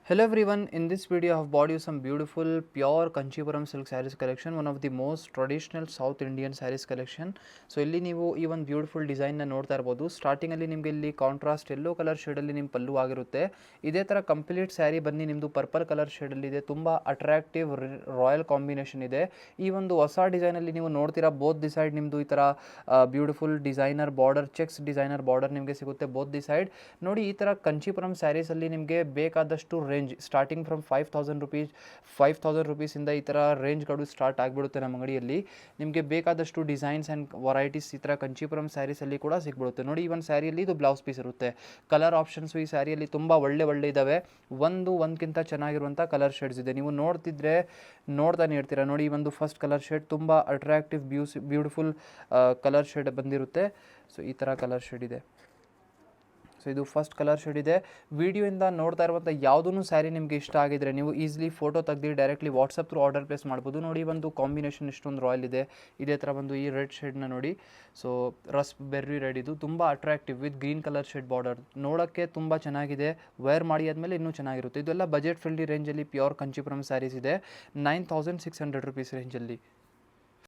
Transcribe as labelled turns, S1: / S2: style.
S1: Hello everyone, in this video I have brought you some beautiful pure Kanchipuram silk sarees collection, one of the most traditional South Indian sarees collection. So ಇಲ್ಲಿ ನೀವು ಈ ಒಂದು beautiful ಡಿಸೈನ್ನ ನೋಡ್ತಾ ಇರ್ಬೋದು. ಸ್ಟಾರ್ಟಿಂಗಲ್ಲಿ ನಿಮಗೆ ಇಲ್ಲಿ ಕಾಂಟ್ರಾಸ್ಟ್ ಯೆಲ್ಲೋ ಕಲರ್ ಶೇಡಲ್ಲಿ ನಿಮ್ಮ ಪಲ್ಲು ಆಗಿರುತ್ತೆ. ಇದೇ ಥರ ಕಂಪ್ಲೀಟ್ ಸ್ಯಾರಿ ಬನ್ನಿ ನಿಮ್ಮದು ಪರ್ಪಲ್ ಕಲರ್ ಶೇಡಲ್ಲಿದೆ. ತುಂಬ ಅಟ್ರಾಕ್ಟಿವ್ ರಾಯಲ್ ಕಾಂಬಿನೇಷನ್ ಇದೆ. ಈ ಒಂದು ಹೊಸ ಡಿಸೈನಲ್ಲಿ ನೀವು ನೋಡ್ತೀರಾ ಬೋತ್ ದಿ ಸೈಡ್ ನಿಮ್ಮದು ಈ ಥರ beautiful designer border cheques designer border ನಿಮಗೆ ಸಿಗುತ್ತೆ ಬೋತ್ ದಿ ಸೈಡ್. ನೋಡಿ ಈ ಥರ ಕಂಚಿಪುರಂ ಸ್ಯಾರೀಸಲ್ಲಿ ನಿಮಗೆ ಬೇಕಾದಷ್ಟು ರೇಂಜ್ ಸ್ಟಾರ್ಟಿಂಗ್ ಫ್ರಮ್ 5,000 ರುಪೀಸಿಂದ ಈ ಥರ ರೇಂಜ್ಗಳು ಸ್ಟಾರ್ಟ್ ಆಗಿಬಿಡುತ್ತೆ ನಮ್ಮ ಅಂಗಡಿಯಲ್ಲಿ. ನಿಮಗೆ ಬೇಕಾದಷ್ಟು ಡಿಸೈನ್ಸ್ ಆ್ಯಂಡ್ ವರೈಟೀಸ್ ಈ ಥರ ಕಂಚಿಪುರಂ ಸ್ಯಾರೀಸಲ್ಲಿ ಕೂಡ ಸಿಗ್ಬಿಡುತ್ತೆ. ನೋಡಿ ಈ ಒಂದು ಸ್ಯಾರಿಯಲ್ಲಿ ಇದು ಬ್ಲೌಸ್ ಪೀಸ್ ಇರುತ್ತೆ. ಕಲರ್ ಆಪ್ಷನ್ಸು ಈ ಸ್ಯಾರಿಯಲ್ಲಿ ತುಂಬ ಒಳ್ಳೆ ಇದ್ದಾವೆ. ಒಂದಕ್ಕಿಂತ ಚೆನ್ನಾಗಿರುವಂಥ ಕಲರ್ ಶೇಡ್ಸ್ ಇದೆ. ನೀವು ನೋಡ್ತಾನೆ ಇರ್ತೀರಾ. ನೋಡಿ ಈ ಒಂದು ಫಸ್ಟ್ ಕಲರ್ ಶೇಡ್ ತುಂಬ ಅಟ್ರಾಕ್ಟಿವ್ ಬ್ಯೂಟಿಫುಲ್ ಕಲರ್ ಶೇಡ್ ಬಂದಿರುತ್ತೆ. ಸೊ ಈ ಥರ ಕಲರ್ ಶೇಡ್ ಇದೆ. ಸೊ ಇದು ಫಸ್ಟ್ ಕಲರ್ ಶೇಡ್ ಇದೆ. ವಿಡಿಯೋಯಿಂದ ನೋಡ್ತಾ ಇರುವಂಥ ಯಾವುದೂ ಸ್ಯಾರಿ ನಿಮಗೆ ಇಷ್ಟ ಆಗಿದ್ರೆ ನೀವು ಈಸಿಲಿ ಫೋಟೋ ತೆಗೆದು directly WhatsApp through order place ಮಾಡ್ಬೋದು. ನೋಡಿ ಒಂದು ಕಾಂಬಿನೇಷನ್ ಎಷ್ಟೊಂದು ರಾಯಲ್ ಇದೆ. ಇದೇ ಥರ ಒಂದು ಈ ರೆಡ್ ಶೇಡ್ನ ನೋಡಿ. ಸೊ ಬೆರ್ರಿ ರೆಡ್ ಇದು ತುಂಬ attractive with green colour shade border. ನೋಡೋಕ್ಕೆ ತುಂಬ ಚೆನ್ನಾಗಿದೆ. ವೇರ್ ಮಾಡಿ ಆದಮೇಲೆ ಇನ್ನೂ ಚೆನ್ನಾಗಿರುತ್ತೆ. ಇದೆಲ್ಲ ಬಜೆಟ್ ಫ್ರೆಂಡ್ಲಿ ರೇಂಜಲ್ಲಿ ಪ್ಯೂರ್ ಕಂಚಿಪುರಂ ಸ್ಯಾರೀಸ್ ಇದೆ. 9,600 ರುಪೀಸ್ ರೇಂಜಲ್ಲಿ.